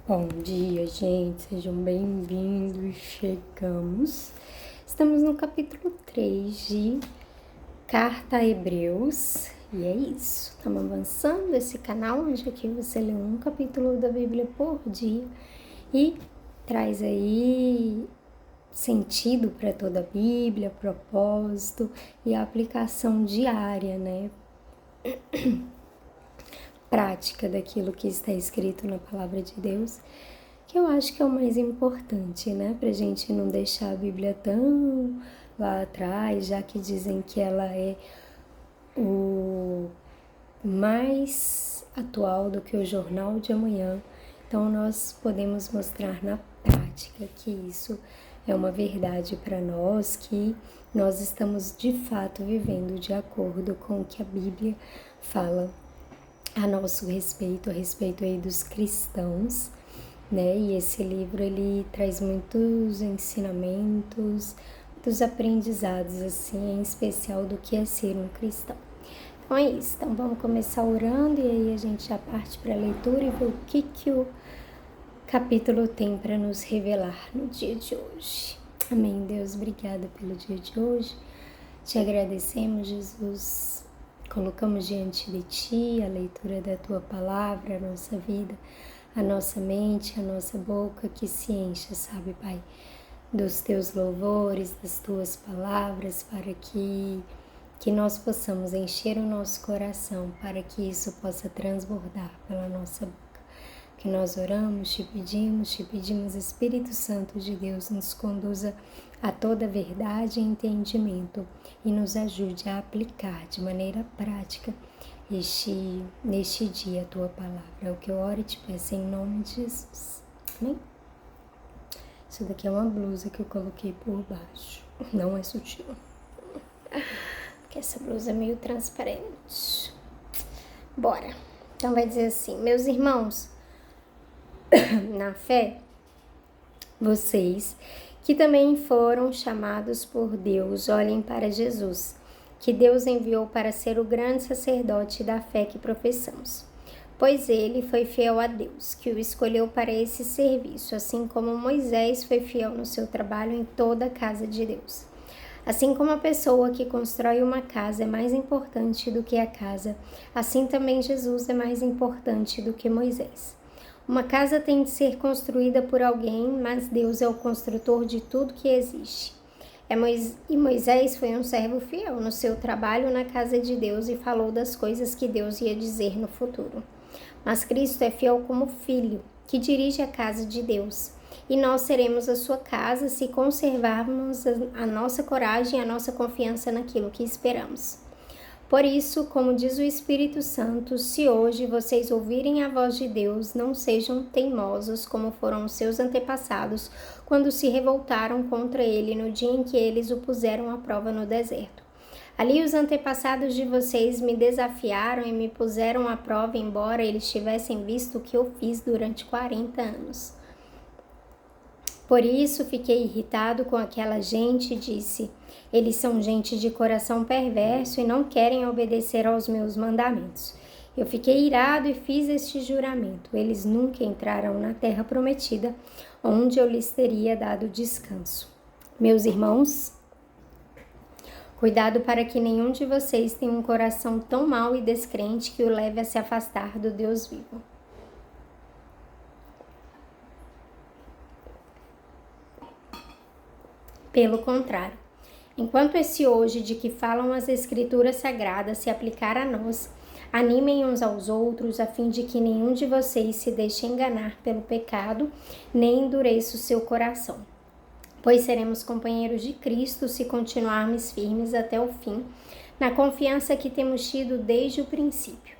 Bom dia, gente, sejam bem-vindos. Estamos no capítulo 3 de Carta a Hebreus, e é isso. Estamos avançando esse canal onde aqui você lê um capítulo da Bíblia por dia e traz aí sentido para toda a Bíblia, propósito e a aplicação diária, né? Prática daquilo que está escrito na palavra de Deus, que eu acho que é o mais importante, né? Pra gente não deixar a Bíblia tão lá atrás, já que dizem que ela é o mais atual do que o jornal de amanhã. Então nós podemos mostrar na prática que isso é uma verdade para nós, que nós estamos de fato vivendo de acordo com o que a Bíblia fala a nosso respeito, a respeito aí dos cristãos, né? E esse livro, ele traz muitos ensinamentos, muitos aprendizados, assim, em especial do que é ser um cristão. Então é isso, então vamos começar orando e aí a gente já parte para a leitura e ver o que o capítulo tem para nos revelar no dia de hoje. Amém, Deus, obrigada pelo dia de hoje, te agradecemos, Jesus. Colocamos diante de Ti a leitura da Tua Palavra, a nossa vida, a nossa mente, a nossa boca que se encha, sabe, Pai, dos Teus louvores, das Tuas palavras, para que nós possamos encher o nosso coração, para que isso possa transbordar pela nossa boca. Que nós oramos, te pedimos, Espírito Santo de Deus, nos conduza a toda verdade e entendimento e nos ajude a aplicar de maneira prática neste dia a Tua palavra. É o que eu oro e te peço em nome de Jesus. Amém? Isso daqui é uma blusa que eu coloquei por baixo. Não é sutil. Porque essa blusa é meio transparente. Bora. Então vai dizer assim: meus irmãos, na fé, vocês que também foram chamados por Deus, olhem para Jesus, que Deus enviou para ser o grande sacerdote da fé que professamos. Pois ele foi fiel a Deus, que o escolheu para esse serviço, assim como Moisés foi fiel no seu trabalho em toda a casa de Deus. Assim como a pessoa que constrói uma casa é mais importante do que a casa, assim também Jesus é mais importante do que Moisés. Uma casa tem de ser construída por alguém, mas Deus é o construtor de tudo que existe. E Moisés foi um servo fiel no seu trabalho na casa de Deus e falou das coisas que Deus ia dizer no futuro. Mas Cristo é fiel como filho, que dirige a casa de Deus. E nós seremos a sua casa se conservarmos a nossa coragem e a nossa confiança naquilo que esperamos. Por isso, como diz o Espírito Santo, se hoje vocês ouvirem a voz de Deus, não sejam teimosos como foram os seus antepassados quando se revoltaram contra ele no dia em que eles o puseram à prova no deserto. Ali os antepassados de vocês me desafiaram e me puseram à prova, embora eles tivessem visto o que eu fiz durante 40 anos. Por isso fiquei irritado com aquela gente e disse: eles são gente de coração perverso e não querem obedecer aos meus mandamentos. Eu fiquei irado e fiz este juramento: eles nunca entrarão na terra prometida, onde eu lhes teria dado descanso. Meus irmãos, cuidado para que nenhum de vocês tenha um coração tão mau e descrente que o leve a se afastar do Deus vivo. Pelo contrário, enquanto esse hoje de que falam as Escrituras Sagradas se aplicar a nós, animem uns aos outros a fim de que nenhum de vocês se deixe enganar pelo pecado, nem endureça o seu coração. Pois seremos companheiros de Cristo se continuarmos firmes até o fim, na confiança que temos tido desde o princípio.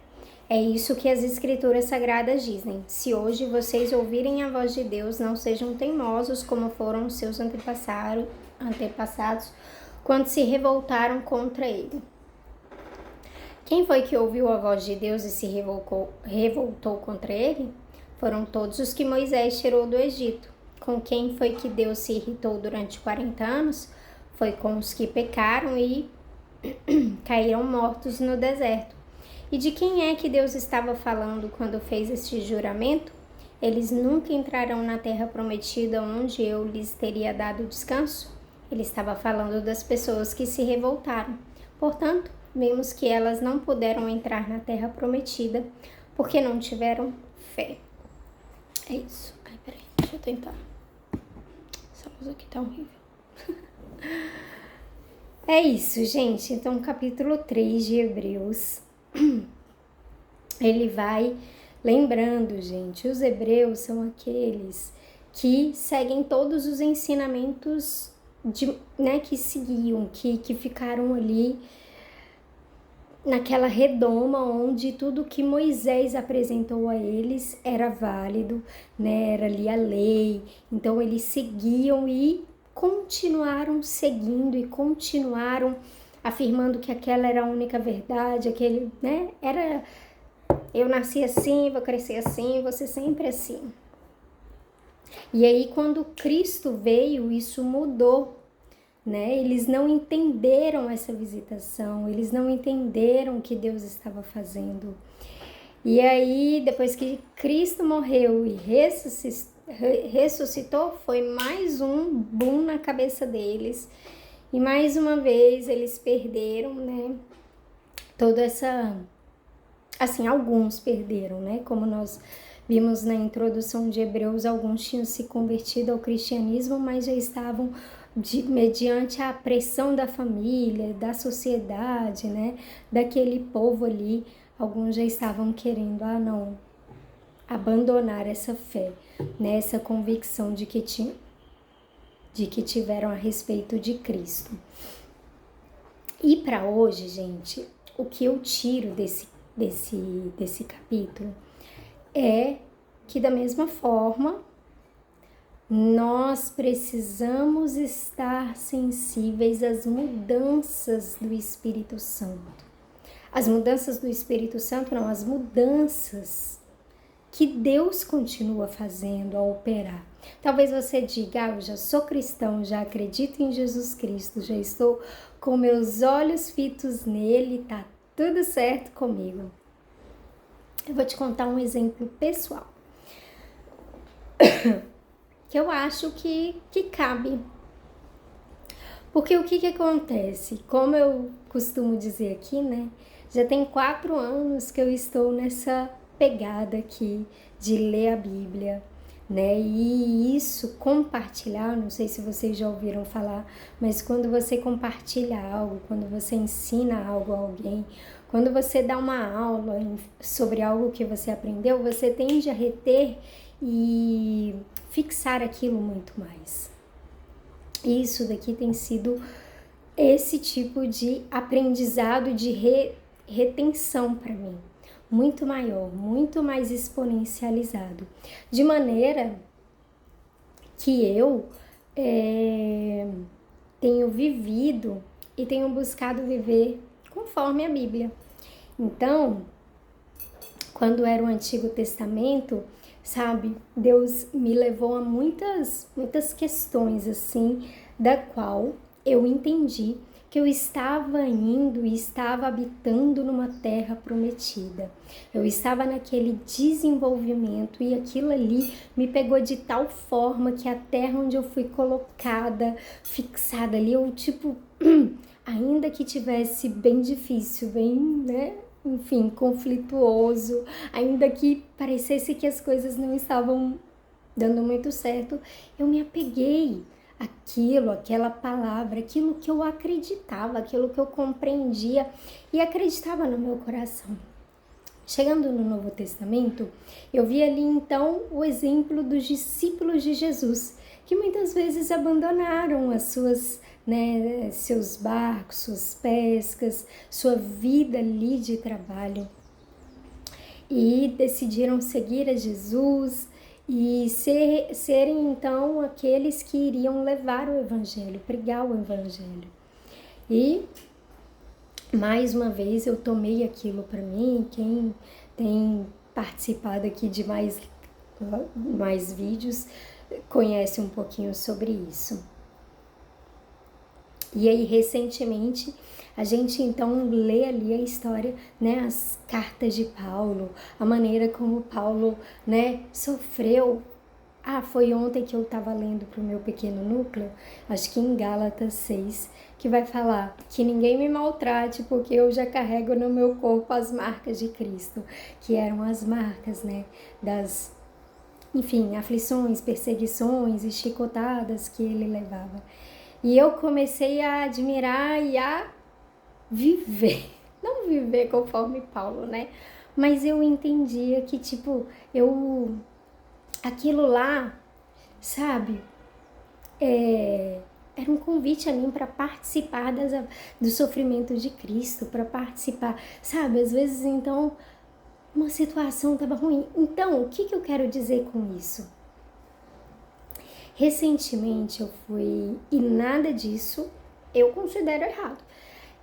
É isso que as Escrituras Sagradas dizem: se hoje vocês ouvirem a voz de Deus, não sejam teimosos como foram os seus antepassados quando se revoltaram contra ele. Quem foi que ouviu a voz de Deus e se revoltou contra ele? Foram todos os que Moisés tirou do Egito. Com quem foi que Deus se irritou durante 40 anos? Foi com os que pecaram e caíram mortos no deserto. E de quem é que Deus estava falando quando fez este juramento? eles nunca entrarão na terra prometida onde eu lhes teria dado descanso? Ele estava falando das pessoas que se revoltaram. Portanto, vemos que elas não puderam entrar na terra prometida porque não tiveram fé. É isso. Ai, peraí, deixa eu tentar. Essa luz aqui tá horrível. É isso, gente. Então, capítulo 3 de Hebreus, ele vai lembrando, gente, os hebreus são aqueles que seguem todos os ensinamentos que seguiam, que ficaram ali naquela redoma onde tudo que Moisés apresentou a eles era válido, né? Era ali a lei. Então eles seguiam e continuaram seguindo e continuaram afirmando que aquela era a única verdade, aquele, né? Era eu nasci assim, vou crescer assim, vou ser sempre assim. E aí quando Cristo veio, isso mudou, né? Eles não entenderam essa visitação, eles não entenderam o que Deus estava fazendo. E aí, depois que Cristo morreu e ressuscitou, foi mais um boom na cabeça deles. E mais uma vez eles perderam, né? Toda essa... Assim, alguns perderam, né? Como nós vimos na introdução de Hebreus, alguns tinham se convertido ao cristianismo, mas já estavam mediante a pressão da família, da sociedade, né? Daquele povo ali, alguns já estavam querendo, não, abandonar essa fé, né? Essa convicção de que tiveram a respeito de Cristo. E para hoje, gente, o que eu tiro desse capítulo é que, da mesma forma, nós precisamos estar sensíveis às mudanças do Espírito Santo. As mudanças do Espírito Santo, não, as mudanças que Deus continua fazendo a operar. Talvez você diga, eu já sou cristão, já acredito em Jesus Cristo, já estou com meus olhos fitos nele, tá tudo certo comigo. Eu vou te contar um exemplo pessoal que eu acho que cabe. Porque o que acontece? Como eu costumo dizer aqui, né? Já tem 4 anos que eu estou nessa pegada aqui de ler a Bíblia, né? E isso, compartilhar, não sei se vocês já ouviram falar, mas quando você compartilha algo, quando você ensina algo a alguém, quando você dá uma aula sobre algo que você aprendeu, você tende a reter e fixar aquilo muito mais. Isso daqui tem sido esse tipo de aprendizado de retenção para mim, muito maior, muito mais exponencializado, de maneira que eu tenho vivido e tenho buscado viver conforme a Bíblia. Então, quando era o Antigo Testamento, sabe, Deus me levou a muitas questões assim, da qual eu entendi que eu estava indo e estava habitando numa terra prometida. Eu estava naquele desenvolvimento e aquilo ali me pegou de tal forma que a terra onde eu fui colocada, fixada ali, eu ainda que tivesse bem difícil, bem, né? Enfim, conflituoso, ainda que parecesse que as coisas não estavam dando muito certo, eu me apeguei àquilo, aquela palavra, aquilo que eu acreditava, aquilo que eu compreendia e acreditava no meu coração. Chegando no Novo Testamento, eu vi ali então o exemplo dos discípulos de Jesus, que muitas vezes abandonaram as suas, né, seus barcos, suas pescas, sua vida ali de trabalho e decidiram seguir a Jesus e serem então aqueles que iriam levar o Evangelho, pregar o Evangelho. E mais uma vez eu tomei aquilo para mim. Quem tem participado aqui de mais vídeos conhece um pouquinho sobre isso. E aí, recentemente, a gente então lê ali a história, né, as cartas de Paulo, a maneira como Paulo, né, sofreu. Foi ontem que eu estava lendo para o meu pequeno núcleo, acho que em Gálatas 6, que vai falar que ninguém me maltrate porque eu já carrego no meu corpo as marcas de Cristo, que eram as marcas, né, das, enfim, aflições, perseguições e chicotadas que ele levava. E eu comecei a admirar e a viver, não viver conforme Paulo, né, mas eu entendia que, tipo, aquilo lá, sabe, era um convite a mim para participar do sofrimento de Cristo, para participar, sabe, às vezes então uma situação estava ruim. Então, o que eu quero dizer com isso? Recentemente eu fui, e nada disso eu considero errado.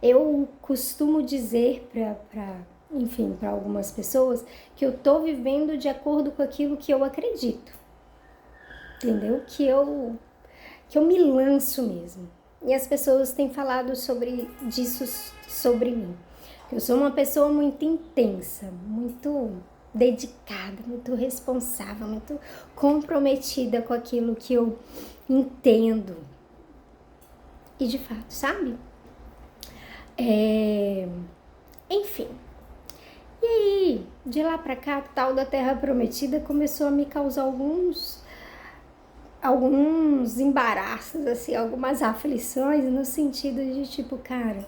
Eu costumo dizer para algumas pessoas que eu tô vivendo de acordo com aquilo que eu acredito, entendeu? Que eu me lanço mesmo. E as pessoas têm falado disso sobre mim. Eu sou uma pessoa muito intensa, muito dedicada, muito responsável, muito comprometida com aquilo que eu entendo. E de fato, sabe? Enfim. E aí, de lá pra cá, tal da Terra Prometida começou a me causar alguns embaraços, assim, algumas aflições, no sentido de tipo, cara,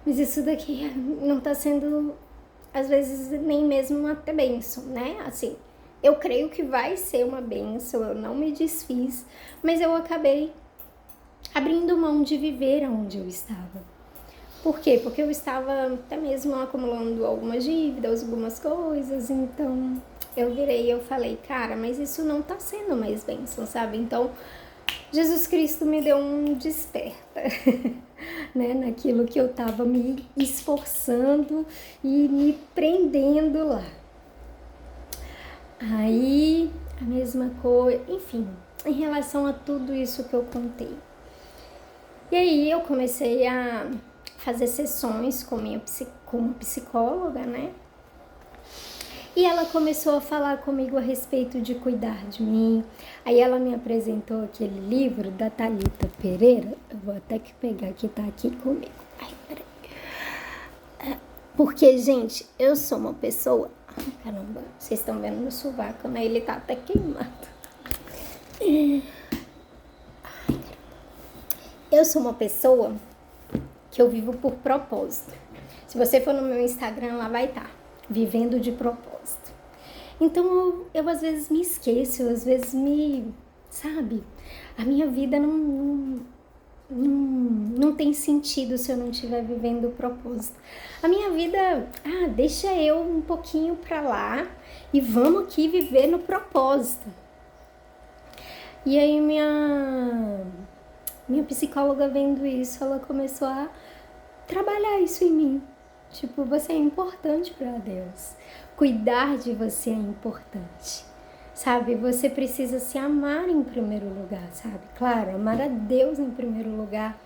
mas isso daqui não tá sendo, às vezes, nem mesmo uma bênção, né? Assim, eu creio que vai ser uma bênção, eu não me desfiz, mas eu acabei abrindo mão de viver onde eu estava. Por quê? Porque eu estava até mesmo acumulando algumas dívidas, algumas coisas, então eu virei e eu falei, cara, mas isso não tá sendo mais bênção, sabe? Então, Jesus Cristo me deu um desperta, né? Naquilo que eu tava me esforçando e me prendendo lá. Aí, a mesma coisa, enfim, em relação a tudo isso que eu contei. E aí eu comecei a fazer sessões com psicóloga, né? E ela começou a falar comigo a respeito de cuidar de mim. Aí ela me apresentou aquele livro da Thalita Pereira. Eu vou até que pegar que tá aqui comigo. Ai, peraí. Porque, gente, eu sou uma pessoa... Ai, caramba, vocês estão vendo meu sovaco, né? Ele tá até queimado. Ai, caramba. Eu sou uma pessoa que eu vivo por propósito. Se você for no meu Instagram, lá vai estar. Vivendo de propósito. Então, eu às vezes me esqueço, às vezes sabe? A minha vida não tem sentido se eu não estiver vivendo o propósito. A minha vida, deixa eu um pouquinho pra lá e vamos aqui viver no propósito. E aí minha psicóloga vendo isso, ela começou a trabalhar isso em mim. Tipo, você é importante para Deus. Cuidar de você é importante, sabe? Você precisa se amar em primeiro lugar, sabe? Claro, amar a Deus em primeiro lugar.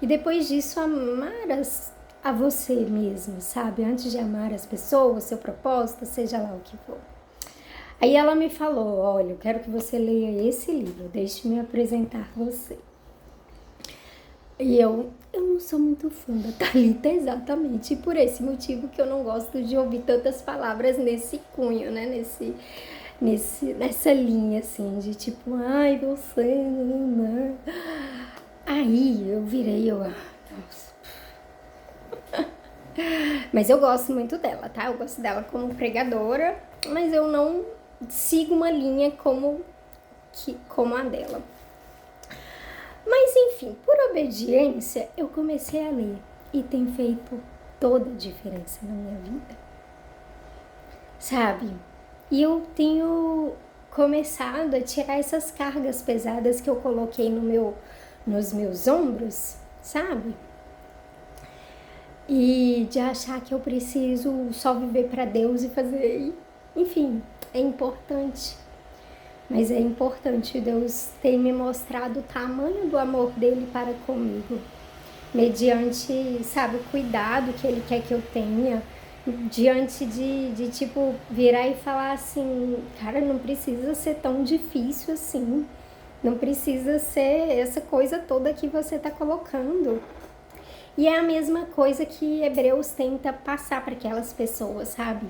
E depois disso, amar a você mesmo, sabe? Antes de amar as pessoas, seu propósito, seja lá o que for. Aí ela me falou, olha, eu quero que você leia esse livro, deixe-me apresentar você. E eu não sou muito fã da Thalita exatamente por esse motivo que eu não gosto de ouvir tantas palavras nesse cunho, né? Nessa linha, assim, de tipo, ai, você... Não. Aí eu virei, nossa. Mas eu gosto muito dela, tá? Eu gosto dela como pregadora, mas eu não sigo uma linha como a dela. Mas enfim, por obediência, eu comecei a ler e tem feito toda a diferença na minha vida, sabe? E eu tenho começado a tirar essas cargas pesadas que eu coloquei nos meus ombros, sabe? E de achar que eu preciso só viver para Deus e fazer, enfim, é importante. Mas é importante Deus ter me mostrado o tamanho do amor dele para comigo. mediante, sabe, o cuidado que Ele quer que eu tenha, diante de tipo, virar e falar assim, cara, não precisa ser tão difícil assim, não precisa ser essa coisa toda que você está colocando. E é a mesma coisa que Hebreus tenta passar para aquelas pessoas, sabe?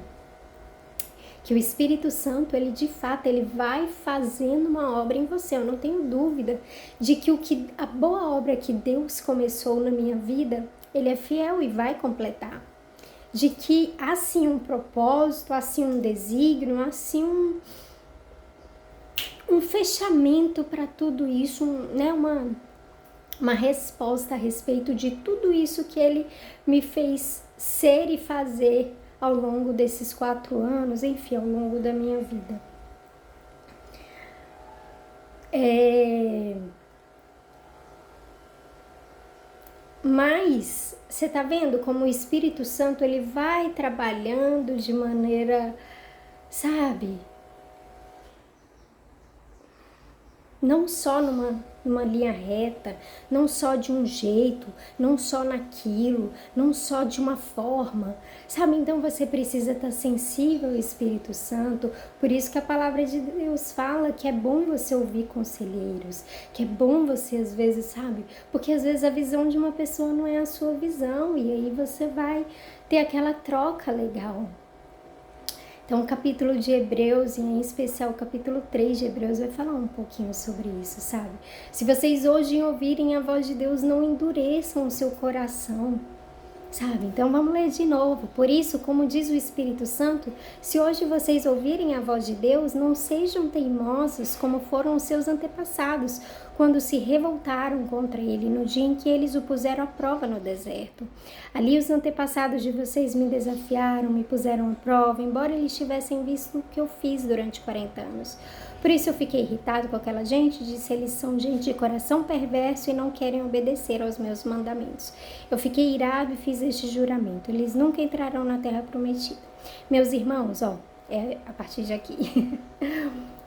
Que o Espírito Santo, ele de fato, ele vai fazendo uma obra em você. Eu não tenho dúvida de que a boa obra que Deus começou na minha vida, ele é fiel e vai completar. De que há sim um propósito, há sim um desígnio, há sim um fechamento para tudo isso, né? Uma resposta a respeito de tudo isso que ele me fez ser e fazer ao longo desses 4 anos, enfim, ao longo da minha vida. Mas você tá vendo como o Espírito Santo ele vai trabalhando de maneira, sabe, não só numa linha reta, não só de um jeito, não só naquilo, não só de uma forma, sabe? Então você precisa estar sensível ao Espírito Santo, por isso que a palavra de Deus fala que é bom você ouvir conselheiros, que é bom você às vezes, sabe? Porque às vezes a visão de uma pessoa não é a sua visão e aí você vai ter aquela troca legal. Então, o capítulo de Hebreus, e em especial o capítulo 3 de Hebreus, vai falar um pouquinho sobre isso, sabe? Se vocês hoje ouvirem a voz de Deus, não endureçam o seu coração, sabe? Então, vamos ler de novo. Por isso, como diz o Espírito Santo, se hoje vocês ouvirem a voz de Deus, não sejam teimosos como foram os seus antepassados, quando se revoltaram contra ele no dia em que eles o puseram à prova no deserto. Ali os antepassados de vocês me desafiaram, me puseram à prova, embora eles tivessem visto o que eu fiz durante 40 anos. Por isso eu fiquei irritado com aquela gente, disse, eles são gente de coração perverso e não querem obedecer aos meus mandamentos. Eu fiquei irado e fiz este juramento, eles nunca entrarão na terra prometida. Meus irmãos, é a partir de aqui.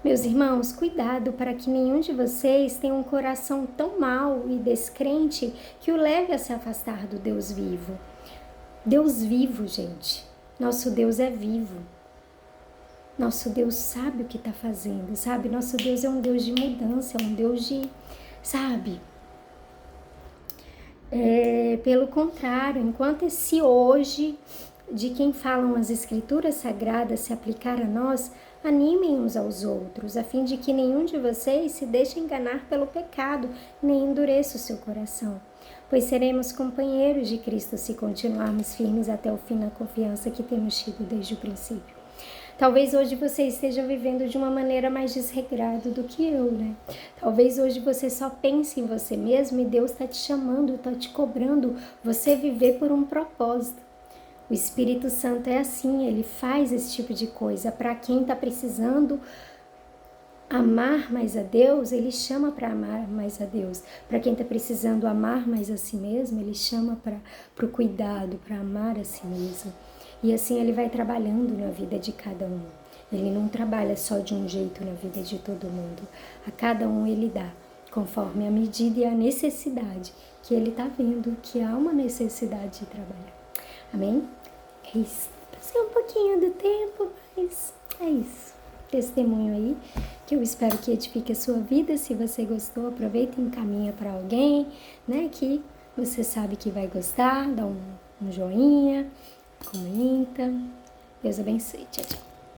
Meus irmãos, cuidado para que nenhum de vocês tenha um coração tão mau e descrente que o leve a se afastar do Deus vivo. Deus vivo, gente. Nosso Deus é vivo. Nosso Deus sabe o que está fazendo, sabe? Nosso Deus é um Deus de mudança, é um Deus de, sabe? Pelo contrário, enquanto esse hoje de quem falam as escrituras sagradas se aplicar a nós, animem uns aos outros, a fim de que nenhum de vocês se deixe enganar pelo pecado, nem endureça o seu coração. Pois seremos companheiros de Cristo se continuarmos firmes até o fim na confiança que temos tido desde o princípio. Talvez hoje você esteja vivendo de uma maneira mais desregrada do que eu, né? Talvez hoje você só pense em você mesmo e Deus está te chamando, está te cobrando você viver por um propósito. O Espírito Santo é assim, ele faz esse tipo de coisa. Para quem está precisando amar mais a Deus, ele chama para amar mais a Deus. Para quem está precisando amar mais a si mesmo, ele chama para o cuidado, para amar a si mesmo. E assim ele vai trabalhando na vida de cada um. Ele não trabalha só de um jeito na vida de todo mundo. A cada um ele dá, conforme a medida e a necessidade que ele está vendo que há uma necessidade de trabalhar. Amém? É isso. Passei um pouquinho do tempo, mas é isso. Testemunho aí, que eu espero que edifique a sua vida. Se você gostou, aproveita e encaminha para alguém, né, que você sabe que vai gostar. Dá um joinha, comenta. Deus abençoe. Tchau, tchau.